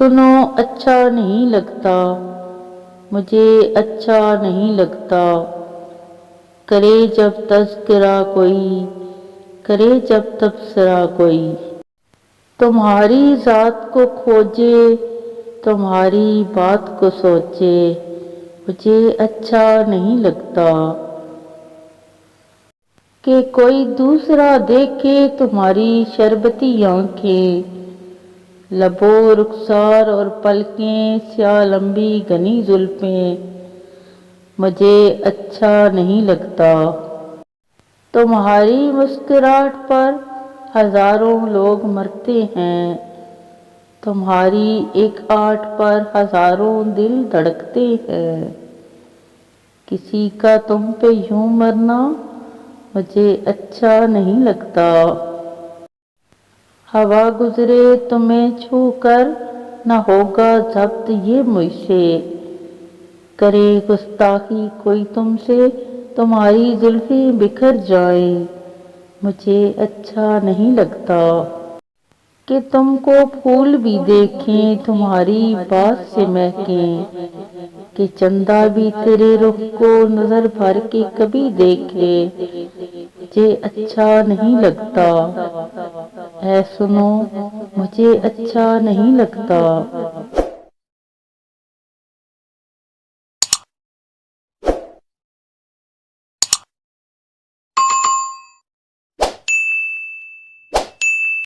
سنو اچھا نہیں لگتا، مجھے اچھا نہیں لگتا، کرے جب تذکرہ کوئی، کرے جب تبصرہ کوئی، تمہاری ذات کو کھوجے، تمہاری بات کو سوچے، مجھے اچھا نہیں لگتا، کہ کوئی دوسرا دیکھے تمہاری شربتی آنکھیں، لب و رخسار اور پلکیں، سیاہ لمبی گھنی زلفیں، مجھے اچھا نہیں لگتا، تمہاری مسکراہٹ پر ہزاروں لوگ مرتے ہیں، تمہاری ایک آہٹ پر ہزاروں دل دھڑکتے ہیں، کسی کا تم پہ یوں مرنا مجھے اچھا نہیں لگتا، ہوا گزرے تمہیں چھو کر نہ ہوگا ضبط یہ مجھ سے، کرے گستاخی کوئی تم سے تمہاری زلفیں بکھر جائیں، مجھے اچھا نہیں لگتا، کہ تم کو پھول بھی دیکھیں تمہاری بات سے مہکیں، کہ چندہ بھی تیرے رخ کو نظر بھر کے کبھی دیکھے، مجھے اچھا نہیں لگتا، اے سنو مجھے اچھا نہیں لگتا۔